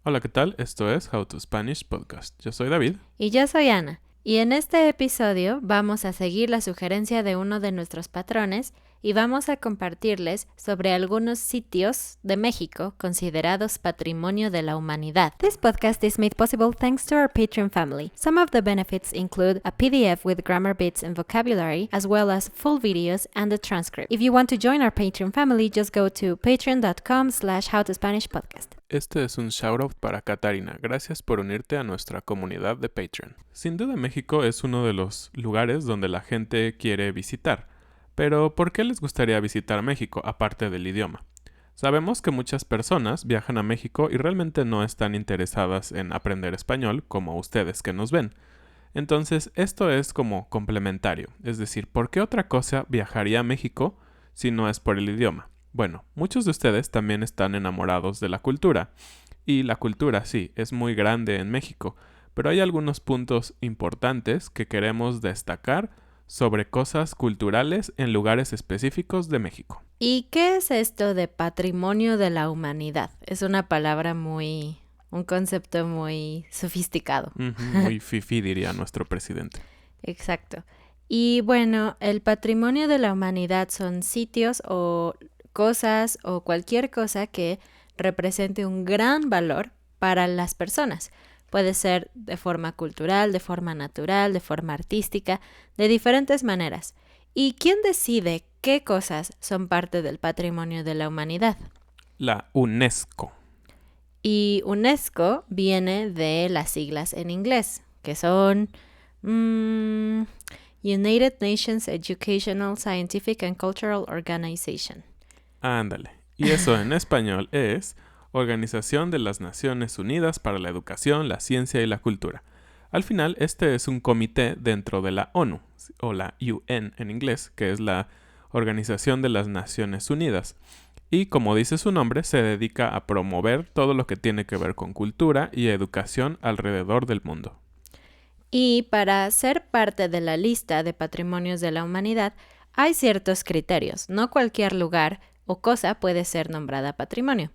Hola, ¿qué tal? Esto es How to Spanish Podcast. Yo soy David. Y yo soy Ana. Y en este episodio vamos a seguir la sugerencia de uno de nuestros patrones y vamos a compartirles sobre algunos sitios de México considerados Patrimonio de la Humanidad. This podcast is made possible thanks to our Patreon family. Some of the benefits include a PDF with grammar bits and vocabulary, as well as full videos and a transcript. If you want to join our Patreon family, just go to patreon.com/howtospanishpodcast. Este es un shoutout para Catarina. Gracias por unirte a nuestra comunidad de Patreon. Sin duda México es uno de los lugares donde la gente quiere visitar. Pero ¿por qué les gustaría visitar México aparte del idioma? Sabemos que muchas personas viajan a México y realmente no están interesadas en aprender español como ustedes que nos ven. Entonces esto es como complementario. Es decir, ¿por qué otra cosa viajaría a México si no es por el idioma? Bueno, muchos de ustedes también están enamorados de la cultura. Y la cultura, sí, es muy grande en México, pero hay algunos puntos importantes que queremos destacar sobre cosas culturales en lugares específicos de México. ¿Y qué es esto de patrimonio de la humanidad? Es una palabra un concepto muy sofisticado. Muy fifí, diría nuestro presidente. Exacto. Y bueno, el patrimonio de la humanidad son sitios o cosas o cualquier cosa que represente un gran valor para las personas. Puede ser de forma cultural, de forma natural, de forma artística, de diferentes maneras. ¿Y quién decide qué cosas son parte del patrimonio de la humanidad? La UNESCO. Y UNESCO viene de las siglas en inglés, que son United Nations Educational, Scientific and Cultural Organization. Ándale. Y eso en español es Organización de las Naciones Unidas para la Educación, la Ciencia y la Cultura. Al final, este es un comité dentro de la ONU, o la UN en inglés, que es la Organización de las Naciones Unidas. Y como dice su nombre, se dedica a promover todo lo que tiene que ver con cultura y educación alrededor del mundo. Y para ser parte de la lista de patrimonios de la humanidad, hay ciertos criterios. No cualquier lugar o cosa puede ser nombrada patrimonio.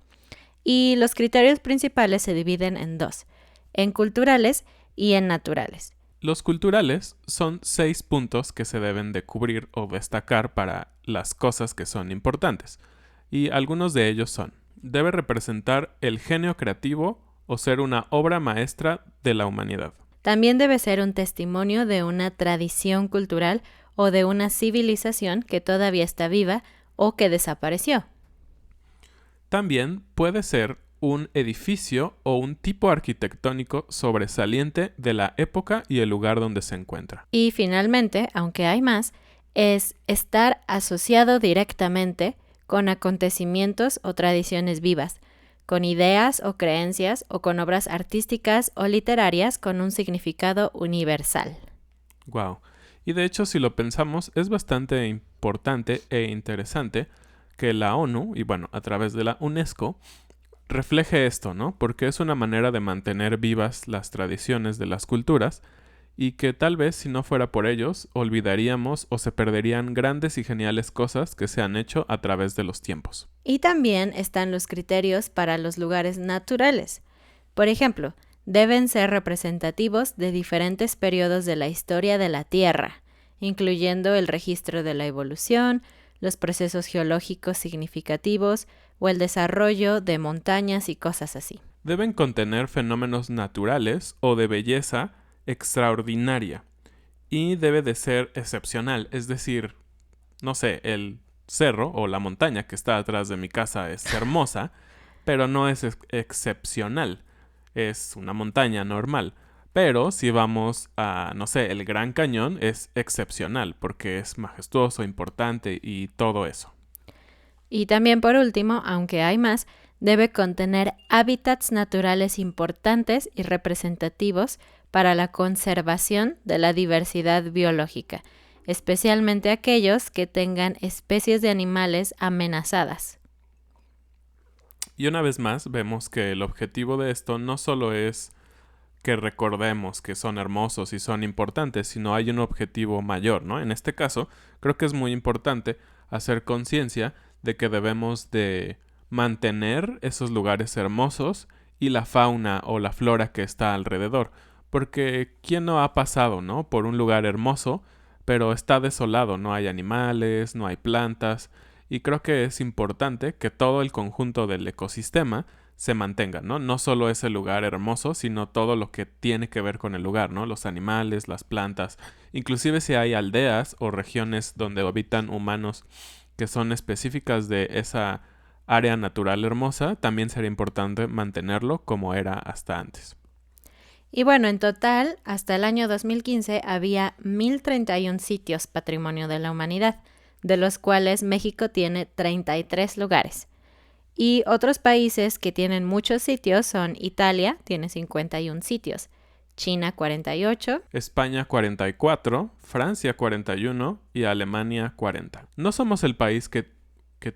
Y los criterios principales se dividen en dos, en culturales y en naturales. Los culturales son 6 puntos que se deben de cubrir o destacar para las cosas que son importantes. Y algunos de ellos son: debe representar el genio creativo o ser una obra maestra de la humanidad. También debe ser un testimonio de una tradición cultural o de una civilización que todavía está viva o que desapareció. También puede ser un edificio o un tipo arquitectónico sobresaliente de la época y el lugar donde se encuentra. Y finalmente, aunque hay más, es estar asociado directamente con acontecimientos o tradiciones vivas, con ideas o creencias o con obras artísticas o literarias con un significado universal. Wow. Y de hecho, si lo pensamos, es bastante importante e interesante que la ONU, y bueno, a través de la UNESCO, refleje esto, ¿no? Porque es una manera de mantener vivas las tradiciones de las culturas y que tal vez si no fuera por ellos, olvidaríamos o se perderían grandes y geniales cosas que se han hecho a través de los tiempos. Y también están los criterios para los lugares naturales. Por ejemplo, deben ser representativos de diferentes periodos de la historia de la Tierra, incluyendo el registro de la evolución, los procesos geológicos significativos o el desarrollo de montañas y cosas así. Deben contener fenómenos naturales o de belleza extraordinaria y debe de ser excepcional, es decir, no sé, el cerro o la montaña que está atrás de mi casa es hermosa, pero no es excepcional, es una montaña normal. Pero si vamos a, no sé, el Gran Cañón es excepcional porque es majestuoso, importante y todo eso. Y también por último, aunque hay más, debe contener hábitats naturales importantes y representativos para la conservación de la diversidad biológica, especialmente aquellos que tengan especies de animales amenazadas. Y una vez más vemos que el objetivo de esto no solo es que recordemos que son hermosos y son importantes, sino hay un objetivo mayor, ¿no? En este caso, creo que es muy importante hacer conciencia de que debemos de mantener esos lugares hermosos y la fauna o la flora que está alrededor. Porque ¿quién no ha pasado, no? Por un lugar hermoso, pero está desolado, no hay animales, no hay plantas, y creo que es importante que todo el conjunto del ecosistema se mantenga, ¿no? No solo ese lugar hermoso, sino todo lo que tiene que ver con el lugar, ¿no? Los animales, las plantas, inclusive si hay aldeas o regiones donde habitan humanos que son específicas de esa área natural hermosa, también sería importante mantenerlo como era hasta antes. Y bueno, en total, hasta el año 2015 había 1,031 sitios Patrimonio de la Humanidad, de los cuales México tiene 33 lugares. Y otros países que tienen muchos sitios son Italia, tiene 51 sitios, China 48, España 44, Francia 41 y Alemania 40. No somos el país que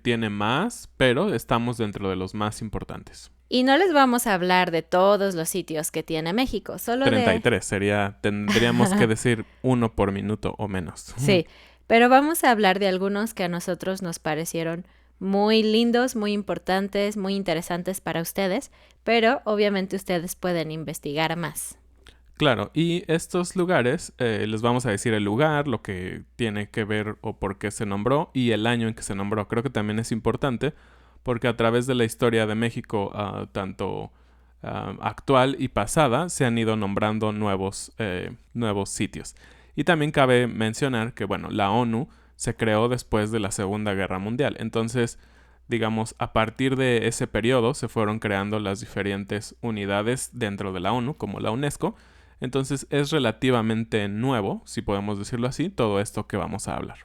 tiene más, pero estamos dentro de los más importantes. y no les vamos a hablar de todos los sitios que tiene México, solo 33 tendríamos que decir uno por minuto o menos. Sí, pero vamos a hablar de algunos que a nosotros nos parecieron muy lindos, muy importantes, muy interesantes para ustedes, pero obviamente ustedes pueden investigar más. Claro, y estos lugares, les vamos a decir el lugar, lo que tiene que ver o por qué se nombró y el año en que se nombró. Creo que también es importante porque a través de la historia de México, tanto actual y pasada, se han ido nombrando nuevos sitios. Y también cabe mencionar que, bueno, la ONU se creó después de la Segunda Guerra Mundial. Entonces, digamos, a partir de ese periodo se fueron creando las diferentes unidades dentro de la ONU, como la UNESCO. Entonces es relativamente nuevo, si podemos decirlo así, todo esto que vamos a hablar.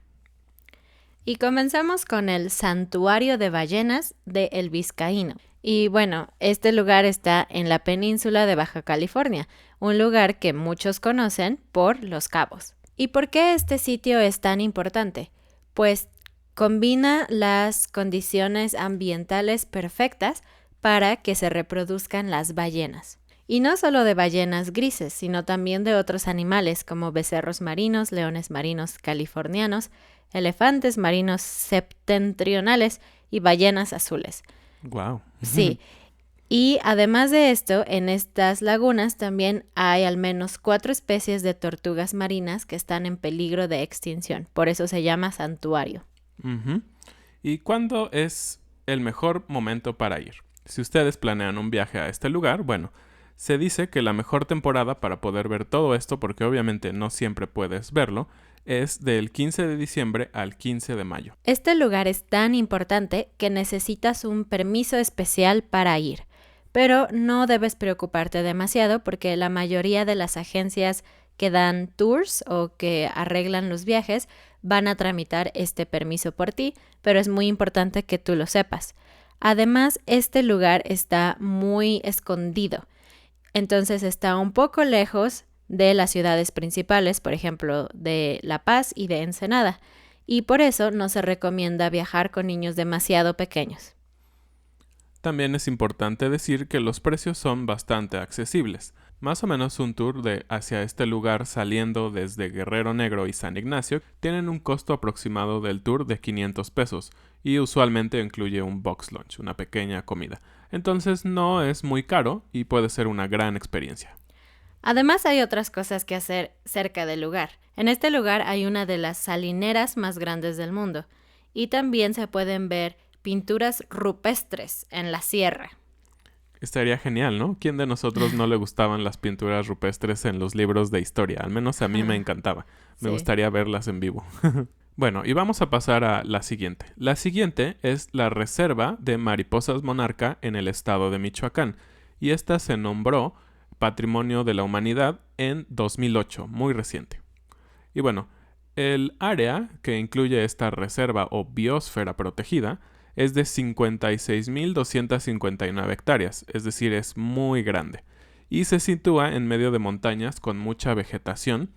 Y comenzamos con el Santuario de Ballenas de El Vizcaíno. Y bueno, este lugar está en la península de Baja California, un lugar que muchos conocen por Los Cabos. ¿Y por qué este sitio es tan importante? Pues combina las condiciones ambientales perfectas para que se reproduzcan las ballenas. Y no solo de ballenas grises, sino también de otros animales como becerros marinos, leones marinos californianos, elefantes marinos septentrionales y ballenas azules. Wow. Sí. Y además de esto, en estas lagunas también hay al menos 4 especies de tortugas marinas que están en peligro de extinción. Por eso se llama santuario. Uh-huh. ¿Y cuándo es el mejor momento para ir? Si ustedes planean un viaje a este lugar, bueno, se dice que la mejor temporada para poder ver todo esto, porque obviamente no siempre puedes verlo, es del 15 de diciembre al 15 de mayo. Este lugar es tan importante que necesitas un permiso especial para ir, pero no debes preocuparte demasiado porque la mayoría de las agencias que dan tours o que arreglan los viajes van a tramitar este permiso por ti, pero es muy importante que tú lo sepas. Además, este lugar está muy escondido. Entonces está un poco lejos de las ciudades principales, por ejemplo, de La Paz y de Ensenada, y por eso no se recomienda viajar con niños demasiado pequeños. También es importante decir que los precios son bastante accesibles. Más o menos un tour hacia este lugar saliendo desde Guerrero Negro y San Ignacio tienen un costo aproximado del tour de 500 pesos y usualmente incluye un box lunch, una pequeña comida. Entonces no es muy caro y puede ser una gran experiencia. Además hay otras cosas que hacer cerca del lugar. En este lugar hay una de las salineras más grandes del mundo y también se pueden ver pinturas rupestres en la sierra. Estaría genial, ¿no? ¿Quién de nosotros no le gustaban las pinturas rupestres en los libros de historia? Al menos a mí me encantaba. Me gustaría verlas en vivo. Bueno, y vamos a pasar a la siguiente. La siguiente es la Reserva de Mariposas Monarca en el estado de Michoacán. Y esta se nombró Patrimonio de la Humanidad en 2008, muy reciente. Y bueno, el área que incluye esta reserva o biosfera protegida es de 56.259 hectáreas, es decir, es muy grande. Y se sitúa en medio de montañas con mucha vegetación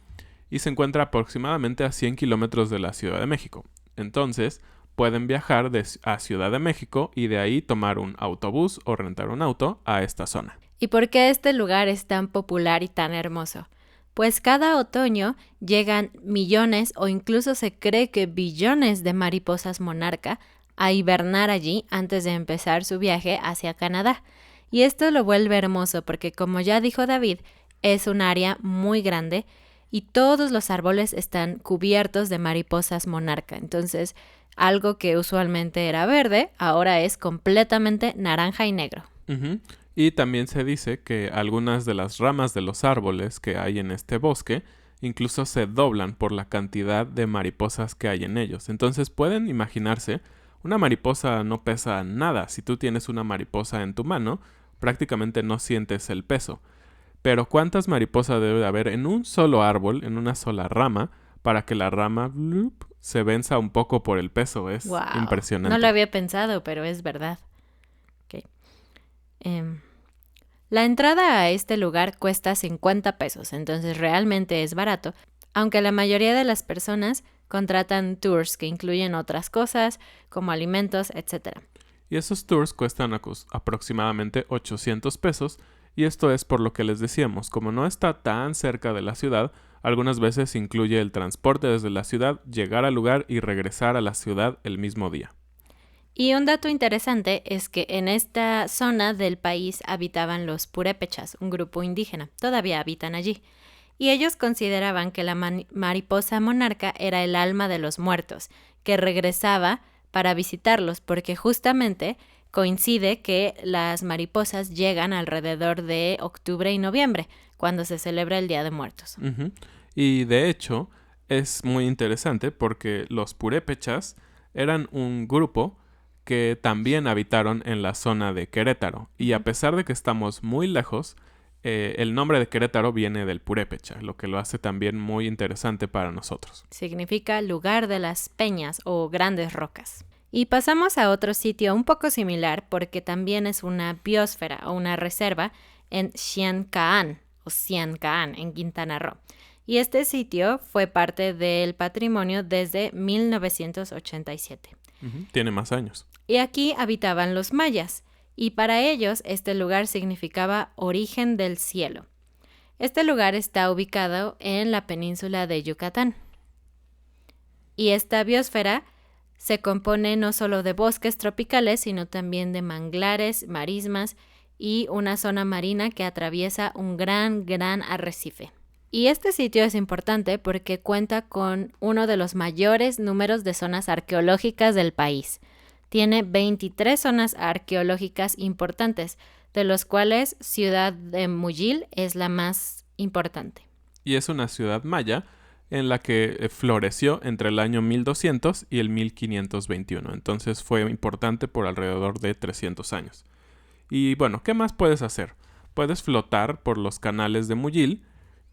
y se encuentra aproximadamente a 100 kilómetros de la Ciudad de México. Entonces, pueden viajar a Ciudad de México y de ahí tomar un autobús o rentar un auto a esta zona. ¿Y por qué este lugar es tan popular y tan hermoso? Pues cada otoño llegan millones o incluso se cree que billones de mariposas monarca a hibernar allí antes de empezar su viaje hacia Canadá. Y esto lo vuelve hermoso porque, como ya dijo David, es un área muy grande y todos los árboles están cubiertos de mariposas monarca. Entonces, algo que usualmente era verde, ahora es completamente naranja y negro. Ujú. Y también se dice que algunas de las ramas de los árboles que hay en este bosque incluso se doblan por la cantidad de mariposas que hay en ellos. Entonces pueden imaginarse, una mariposa no pesa nada. Si tú tienes una mariposa en tu mano, prácticamente no sientes el peso. Pero ¿cuántas mariposas debe de haber en un solo árbol, en una sola rama, para que la rama blup, se venza un poco por el peso? Es Wow. impresionante. No lo había pensado, pero es verdad. Okay. La entrada a este lugar cuesta 50 pesos, entonces realmente es barato, aunque la mayoría de las personas contratan tours que incluyen otras cosas, como alimentos, etc. Y esos tours cuestan aproximadamente 800 pesos, y esto es por lo que les decíamos, como no está tan cerca de la ciudad, algunas veces incluye el transporte desde la ciudad, llegar al lugar y regresar a la ciudad el mismo día. Y un dato interesante es que en esta zona del país habitaban los purépechas, un grupo indígena. Todavía habitan allí. Y ellos consideraban que la mariposa monarca era el alma de los muertos, que regresaba para visitarlos, porque justamente coincide que las mariposas llegan alrededor de octubre y noviembre, cuando se celebra el Día de Muertos. Ujú. Y de hecho, es muy interesante porque los purépechas eran un grupo que también habitaron en la zona de Querétaro. Y a pesar de que estamos muy lejos, el nombre de Querétaro viene del purépecha, lo que lo hace también muy interesante para nosotros. Significa lugar de las peñas o grandes rocas. Y pasamos a otro sitio un poco similar porque también es una biosfera o una reserva en Xiancaan o Xiancaan en Quintana Roo. Y este sitio fue parte del patrimonio desde 1987. Tiene más años. Y aquí habitaban los mayas, y para ellos este lugar significaba origen del cielo. Este lugar está ubicado en la península de Yucatán. Y esta biosfera se compone no solo de bosques tropicales, sino también de manglares, marismas y una zona marina que atraviesa un gran arrecife. Y este sitio es importante porque cuenta con uno de los mayores números de zonas arqueológicas del país. Tiene 23 zonas arqueológicas importantes, de los cuales Ciudad de Muyil es la más importante. Y es una ciudad maya en la que floreció entre el año 1200 y el 1521. Entonces fue importante por alrededor de 300 años. Y bueno, ¿qué más puedes hacer? Puedes flotar por los canales de Muyil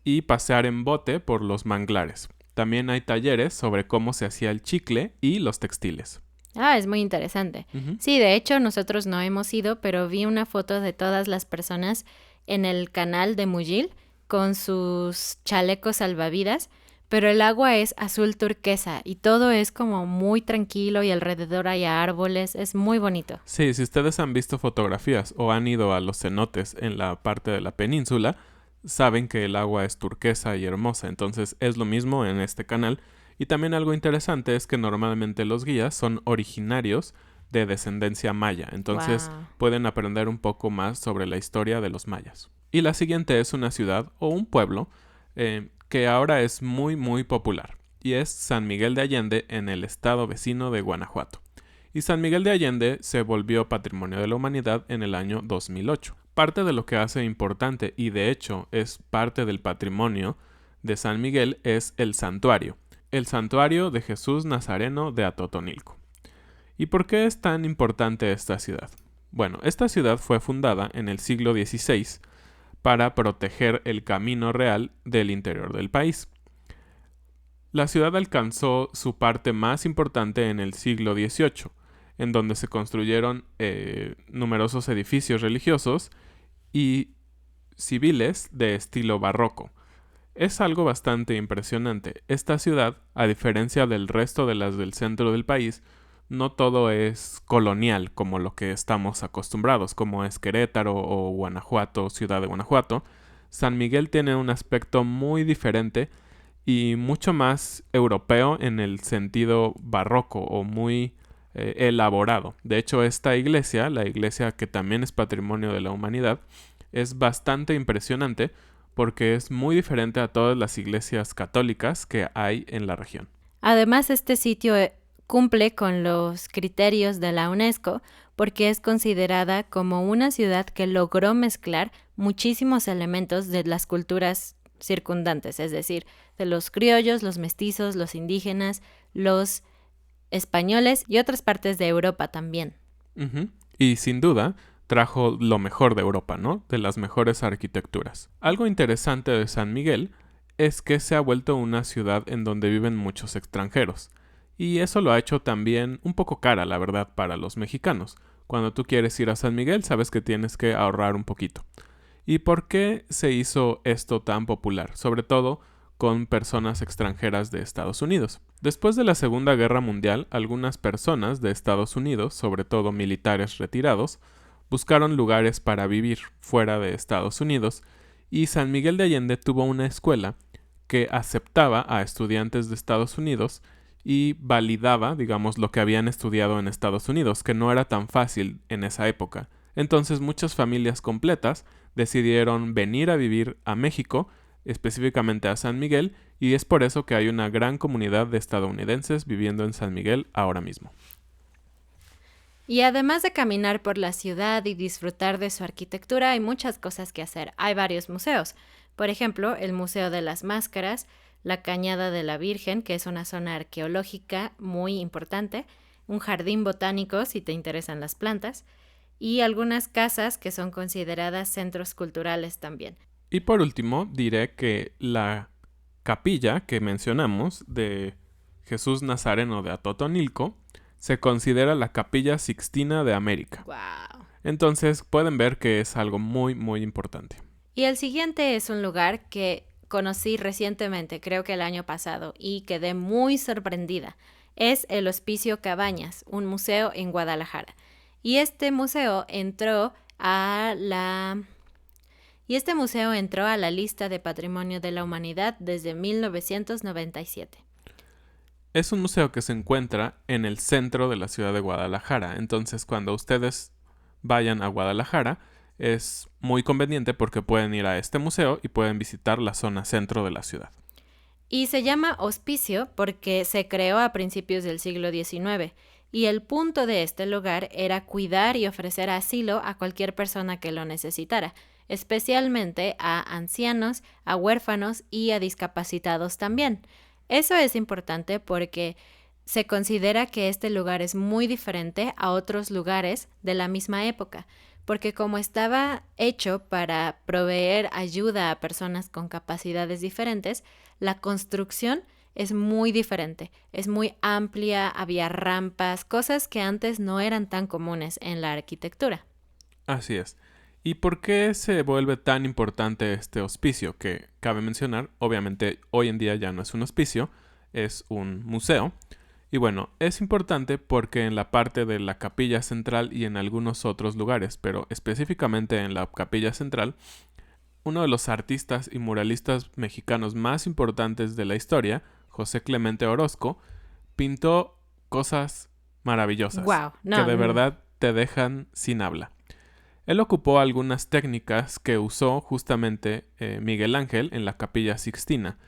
y pasear en bote por los manglares. También hay talleres sobre cómo se hacía el chicle y los textiles. Es muy interesante. Sí, de hecho nosotros no hemos ido, pero vi una foto de todas las personas en el canal de Muyil con sus chalecos salvavidas, pero el agua es azul turquesa y todo es como muy tranquilo y alrededor hay árboles, es muy bonito. Sí, si ustedes han visto fotografías o han ido a los cenotes en la parte de la península, saben que el agua es turquesa y hermosa, entonces es lo mismo en este canal. Y también algo interesante es que normalmente los guías son originarios de descendencia maya, entonces pueden aprender un poco más sobre la historia de los mayas. Y la siguiente es una ciudad o un pueblo que ahora es muy popular, y es San Miguel de Allende en el estado vecino de Guanajuato. Y San Miguel de Allende se volvió Patrimonio de la Humanidad en el año 2008. Parte de lo que hace importante, y de hecho es parte del patrimonio de San Miguel, es el santuario. El santuario de Jesús Nazareno de Atotonilco. ¿Y por qué es tan importante esta ciudad? Bueno, esta ciudad fue fundada en el siglo XVI para proteger el camino real del interior del país. La ciudad alcanzó su parte más importante en el siglo XVIII, en donde se construyeron numerosos edificios religiosos y civiles de estilo barroco. Es algo bastante impresionante. Esta ciudad, a diferencia del resto de las del centro del país, no todo es colonial como lo que estamos acostumbrados, como es Querétaro o Guanajuato, Ciudad de Guanajuato. San Miguel tiene un aspecto muy diferente y mucho más europeo en el sentido barroco o muy elaborado. De hecho, esta iglesia, la iglesia que también es patrimonio de la humanidad, es bastante impresionante porque es muy diferente a todas las iglesias católicas que hay en la región. Además, este sitio cumple con los criterios de la UNESCO porque es considerada como una ciudad que logró mezclar muchísimos elementos de las culturas circundantes, es decir, de los criollos, los mestizos, los indígenas, los españoles y otras partes de Europa también. Uh-huh. Y sin duda, trajo lo mejor de Europa, ¿no? De las mejores arquitecturas. Algo interesante de San Miguel es que se ha vuelto una ciudad en donde viven muchos extranjeros. Y eso lo ha hecho también un poco cara, la verdad, para los mexicanos. Cuando tú quieres ir a San Miguel, sabes que tienes que ahorrar un poquito. ¿Y por qué se hizo esto tan popular? Sobre todo con personas extranjeras de Estados Unidos. Después de la Segunda Guerra Mundial, algunas personas de Estados Unidos, sobre todo militares retirados, buscaron lugares para vivir fuera de Estados Unidos y San Miguel de Allende tuvo una escuela que aceptaba a estudiantes de Estados Unidos y validaba, digamos, lo que habían estudiado en Estados Unidos, que no era tan fácil en esa época. Entonces muchas familias completas decidieron venir a vivir a México, específicamente a San Miguel, y es por eso que hay una gran comunidad de estadounidenses viviendo en San Miguel ahora mismo. Y además de caminar por la ciudad y disfrutar de su arquitectura, hay muchas cosas que hacer. Hay varios museos. Por ejemplo, el Museo de las Máscaras, la Cañada de la Virgen, que es una zona arqueológica muy importante, un jardín botánico, si te interesan las plantas, y algunas casas que son consideradas centros culturales también. Y por último, diré que la capilla que mencionamos de Jesús Nazareno de Atotonilco se considera la Capilla Sixtina de América. ¡Wow! Entonces pueden ver que es algo muy, muy importante. Y el siguiente es un lugar que conocí recientemente, creo que el año pasado, y quedé muy sorprendida. Es el Hospicio Cabañas, un museo en Guadalajara. Y este museo entró a la lista de Patrimonio de la Humanidad desde 1997. Es un museo que se encuentra en el centro de la ciudad de Guadalajara. Entonces, cuando ustedes vayan a Guadalajara, es muy conveniente porque pueden ir a este museo y pueden visitar la zona centro de la ciudad. Y se llama hospicio porque se creó a principios del siglo XIX. Y el punto de este lugar era cuidar y ofrecer asilo a cualquier persona que lo necesitara, especialmente a ancianos, a huérfanos y a discapacitados también. Eso es importante porque se considera que este lugar es muy diferente a otros lugares de la misma época, porque como estaba hecho para proveer ayuda a personas con capacidades diferentes, la construcción es muy diferente, es muy amplia, había rampas, cosas que antes no eran tan comunes en la arquitectura. Así es. ¿Y por qué se vuelve tan importante este hospicio? Que cabe mencionar, obviamente hoy en día ya no es un hospicio, es un museo. Y bueno, es importante porque en la parte de la capilla central y en algunos otros lugares, pero específicamente en la capilla central, uno de los artistas y muralistas mexicanos más importantes de la historia, José Clemente Orozco, pintó cosas maravillosas Wow, que de verdad te dejan sin habla. Él ocupó algunas técnicas que usó justamente Miguel Ángel en la Capilla Sixtina.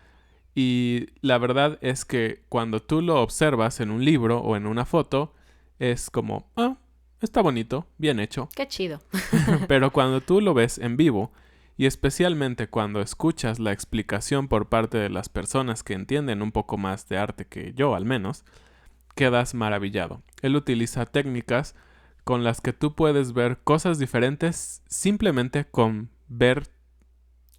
Y la verdad es que cuando tú lo observas en un libro o en una foto, es como, está bonito, bien hecho. Qué chido. Pero cuando tú lo ves en vivo, y especialmente cuando escuchas la explicación por parte de las personas que entienden un poco más de arte que yo al menos, quedas maravillado. Él utiliza técnicas con las que tú puedes ver cosas diferentes simplemente con ver.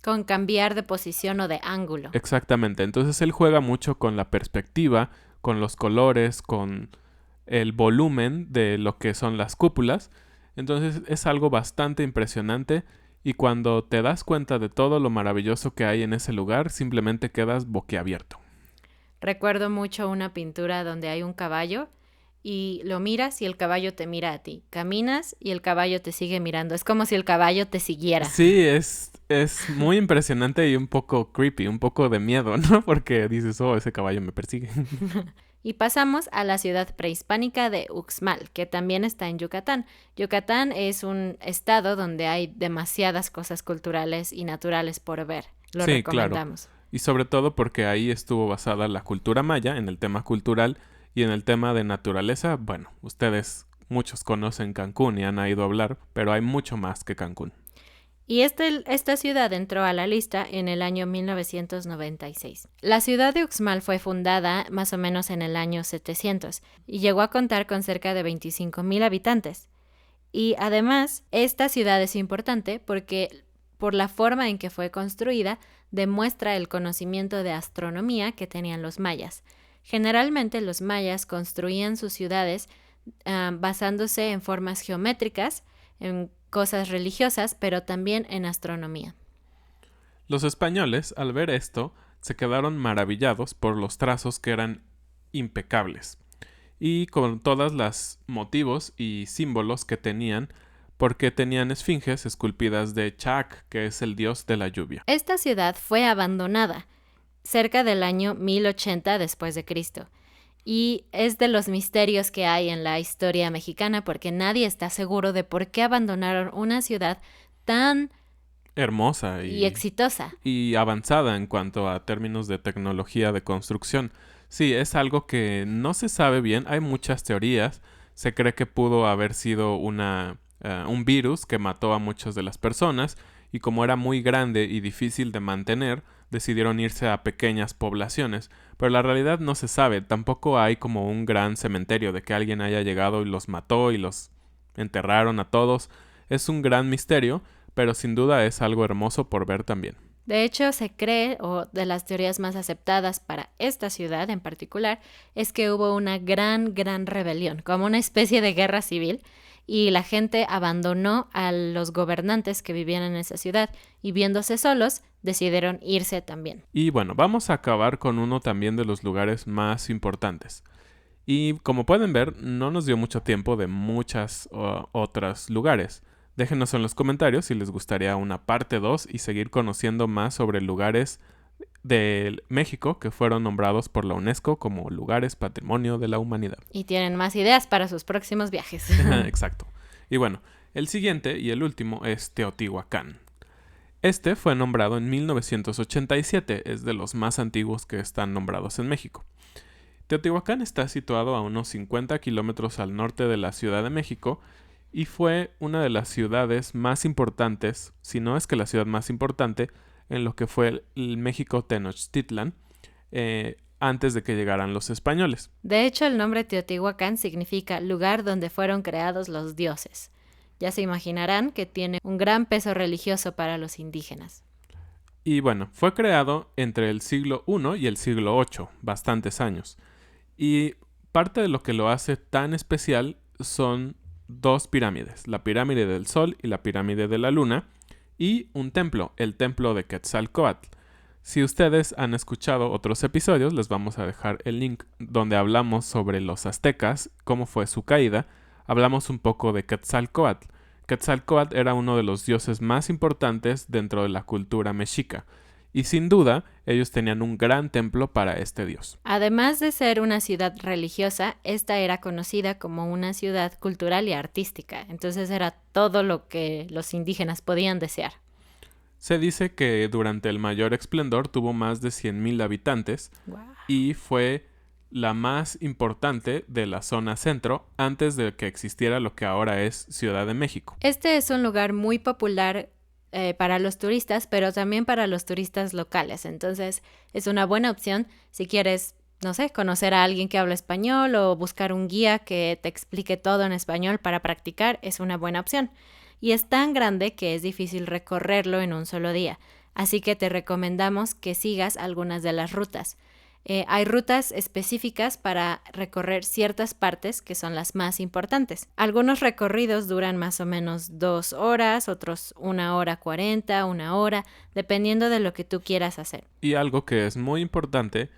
Con cambiar de posición o de ángulo. Exactamente. Entonces él juega mucho con la perspectiva, con los colores, con el volumen de lo que son las cúpulas. Entonces es algo bastante impresionante y cuando te das cuenta de todo lo maravilloso que hay en ese lugar, simplemente quedas boquiabierto. Recuerdo mucho una pintura donde hay un caballo y lo miras y el caballo te mira a ti. Caminas y el caballo te sigue mirando. Es como si el caballo te siguiera. Sí, es muy impresionante y un poco creepy, un poco de miedo, ¿no? Porque dices, ese caballo me persigue. Y pasamos a la ciudad prehispánica de Uxmal, que también está en Yucatán. Yucatán es un estado donde hay demasiadas cosas culturales y naturales por ver. Lo Sí, claro. recomendamos. Y sobre todo porque ahí estuvo basada la cultura maya en el tema cultural y en el tema de naturaleza. Bueno, ustedes muchos conocen Cancún y han ido a hablar, pero hay mucho más que Cancún. Y esta ciudad entró a la lista en el año 1996. La ciudad de Uxmal fue fundada más o menos en el año 700 y llegó a contar con cerca de 25,000 habitantes. Y además, esta ciudad es importante porque por la forma en que fue construida, demuestra el conocimiento de astronomía que tenían los mayas. Generalmente los mayas construían sus ciudades basándose en formas geométricas, en cosas religiosas, pero también en astronomía. Los españoles, al ver esto, se quedaron maravillados por los trazos que eran impecables y con todas las motivos y símbolos que tenían, porque tenían esfinges esculpidas de Chac, que es el dios de la lluvia. Esta ciudad fue abandonada cerca del año 1080 después de Cristo. Y es de los misterios que hay en la historia mexicana porque nadie está seguro de por qué abandonaron una ciudad tan hermosa y exitosa. Y avanzada en cuanto a términos de tecnología de construcción. Sí, es algo que no se sabe bien, hay muchas teorías. Se cree que pudo haber sido un virus que mató a muchas de las personas y como era muy grande y difícil de mantener, decidieron irse a pequeñas poblaciones. Pero la realidad no se sabe, tampoco hay como un gran cementerio de que alguien haya llegado y los mató y los enterraron a todos. Es un gran misterio, pero sin duda es algo hermoso por ver también. De hecho, se cree, o de las teorías más aceptadas para esta ciudad en particular, es que hubo una gran rebelión, como una especie de guerra civil, y la gente abandonó a los gobernantes que vivían en esa ciudad y viéndose solos, decidieron irse también. Y bueno, vamos a acabar con uno también de los lugares más importantes. Y como pueden ver, no nos dio mucho tiempo de muchas otros lugares. Déjenos en los comentarios si les gustaría una parte 2 y seguir conociendo más sobre lugares de México que fueron nombrados por la UNESCO como lugares Patrimonio de la Humanidad. Y tienen más ideas para sus próximos viajes. Exacto. Y bueno, el siguiente y el último es Teotihuacán. Este fue nombrado en 1987, es de los más antiguos que están nombrados en México. Teotihuacán está situado a unos 50 kilómetros al norte de la Ciudad de México y fue una de las ciudades más importantes, si no es que la ciudad más importante, en lo que fue el México Tenochtitlan, antes de que llegaran los españoles. De hecho, el nombre Teotihuacán significa lugar donde fueron creados los dioses. Ya se imaginarán que tiene un gran peso religioso para los indígenas. Y bueno, fue creado entre el siglo I y el siglo VIII, bastantes años. Y parte de lo que lo hace tan especial son dos pirámides, la pirámide del Sol y la pirámide de la Luna, y un templo, el templo de Quetzalcóatl. Si ustedes han escuchado otros episodios, les vamos a dejar el link donde hablamos sobre los aztecas, cómo fue su caída. Hablamos un poco de Quetzalcóatl. Quetzalcóatl era uno de los dioses más importantes dentro de la cultura mexica. Y sin duda, ellos tenían un gran templo para este dios. Además de ser una ciudad religiosa, esta era conocida como una ciudad cultural y artística. Entonces era todo lo que los indígenas podían desear. Se dice que durante el mayor esplendor tuvo más de 100,000 habitantes. Wow. Y fue la más importante de la zona centro antes de que existiera lo que ahora es Ciudad de México. Este es un lugar muy popular para los turistas, pero también para los turistas locales. Entonces es una buena opción si quieres, no sé, conocer a alguien que habla español o buscar un guía que te explique todo en español para practicar, es una buena opción. Y es tan grande que es difícil recorrerlo en un solo día. Así que te recomendamos que sigas algunas de las rutas. Hay rutas específicas para recorrer ciertas partes que son las más importantes. Algunos recorridos duran más o menos 2 horas, otros 1 hora 40, 1 hora, dependiendo de lo que tú quieras hacer. Y algo que es muy importante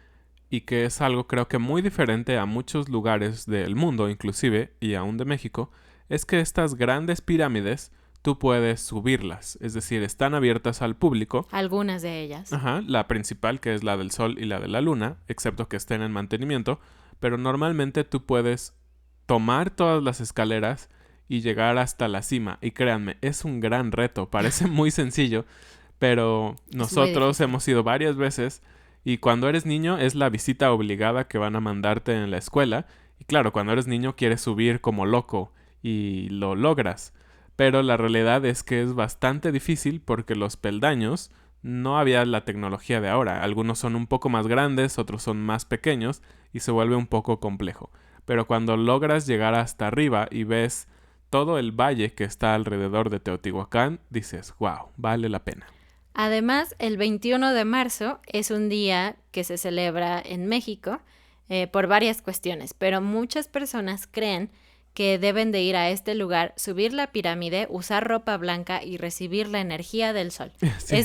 y que es algo creo que muy diferente a muchos lugares del mundo inclusive y aún de México, es que estas grandes pirámides tú puedes subirlas, es decir, están abiertas al público. Algunas de ellas. Ajá, la principal que es la del Sol y la de la Luna, excepto que estén en mantenimiento, pero normalmente tú puedes tomar todas las escaleras y llegar hasta la cima. Y créanme, es un gran reto, parece muy sencillo, pero nosotros hemos ido varias veces y cuando eres niño es la visita obligada que van a mandarte en la escuela. Y claro, cuando eres niño quieres subir como loco y lo logras. Pero la realidad es que es bastante difícil porque los peldaños no había la tecnología de ahora. Algunos son un poco más grandes, otros son más pequeños y se vuelve un poco complejo. Pero cuando logras llegar hasta arriba y ves todo el valle que está alrededor de Teotihuacán, dices, wow, vale la pena. Además, el 21 de marzo es un día que se celebra en México por varias cuestiones, pero muchas personas creen que deben de ir a este lugar, subir la pirámide, usar ropa blanca y recibir la energía del sol. Sí,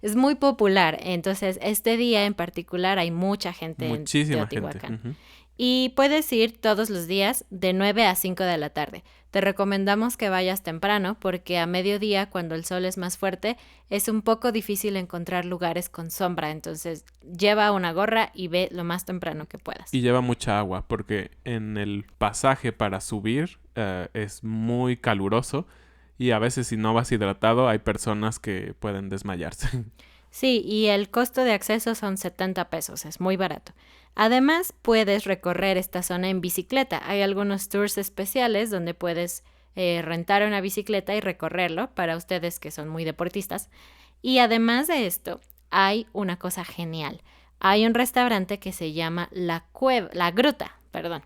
es muy popular, entonces este día en particular hay mucha gente Muchísima en Teotihuacán. gente. Y puedes ir todos los días de 9 a 5 de la tarde. Te recomendamos que vayas temprano porque a mediodía, cuando el sol es más fuerte, es un poco difícil encontrar lugares con sombra. Entonces, lleva una gorra y ve lo más temprano que puedas. Y lleva mucha agua porque en el pasaje para subir es muy caluroso y a veces si no vas hidratado hay personas que pueden desmayarse. Sí, y el costo de acceso son 70 pesos, es muy barato. Además, puedes recorrer esta zona en bicicleta. Hay algunos tours especiales donde puedes rentar una bicicleta y recorrerlo para ustedes que son muy deportistas. Y además de esto, hay una cosa genial. Hay un restaurante que se llama La Gruta, perdón.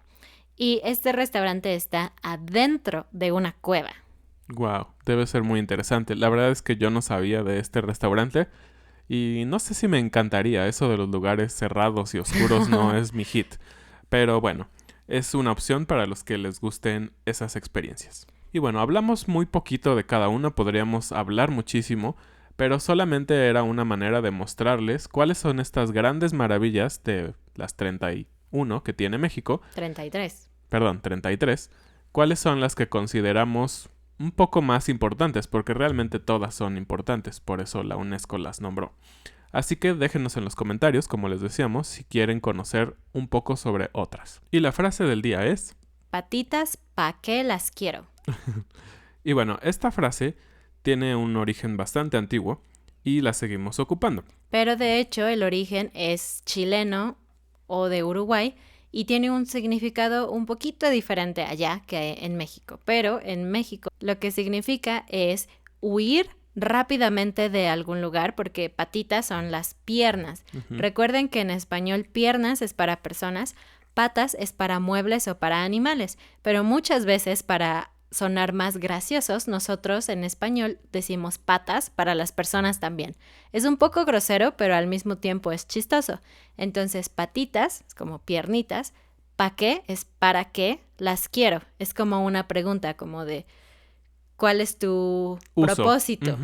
Y este restaurante está adentro de una cueva. Wow, debe ser muy interesante. La verdad es que yo no sabía de este restaurante. Y no sé si me encantaría, eso de los lugares cerrados y oscuros no es mi hit. Pero bueno, es una opción para los que les gusten esas experiencias. Y bueno, hablamos muy poquito de cada uno, podríamos hablar muchísimo, pero solamente era una manera de mostrarles cuáles son estas grandes maravillas de las 31 que tiene México. 33. Perdón, 33. ¿Cuáles son las que consideramos un poco más importantes? Porque realmente todas son importantes, por eso la UNESCO las nombró. Así que déjenos en los comentarios, como les decíamos, si quieren conocer un poco sobre otras. Y la frase del día es... Patitas, ¿pa' qué las quiero? Y bueno, esta frase tiene un origen bastante antiguo y la seguimos ocupando. Pero de hecho el origen es chileno o de Uruguay y tiene un significado un poquito diferente allá que en México. Pero en México lo que significa es huir rápidamente de algún lugar porque patitas son las piernas. Recuerden que en español piernas es para personas, patas es para muebles o para animales, pero muchas veces para sonar más graciosos, nosotros en español decimos patas para las personas también. Es un poco grosero, pero al mismo tiempo es chistoso. Entonces, patitas, es como piernitas, ¿pa' qué? Es para qué las quiero. Es como una pregunta, como de ¿cuál es tu propósito?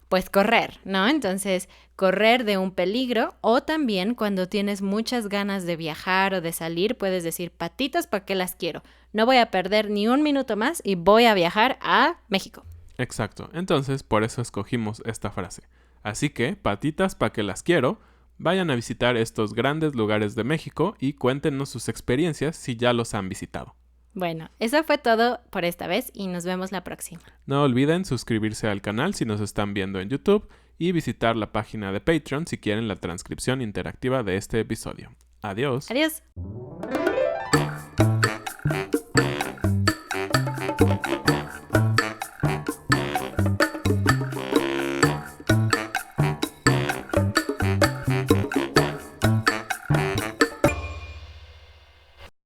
Pues correr, ¿no? Entonces, correr de un peligro o también cuando tienes muchas ganas de viajar o de salir, puedes decir, patitas, ¿para qué las quiero? No voy a perder ni un minuto más y voy a viajar a México. Exacto. Entonces, por eso escogimos esta frase. Así que, patitas, ¿para qué las quiero? Vayan a visitar estos grandes lugares de México y cuéntenos sus experiencias si ya los han visitado. Bueno, eso fue todo por esta vez y nos vemos la próxima. No olviden suscribirse al canal si nos están viendo en YouTube y visitar la página de Patreon si quieren la transcripción interactiva de este episodio. Adiós. Adiós.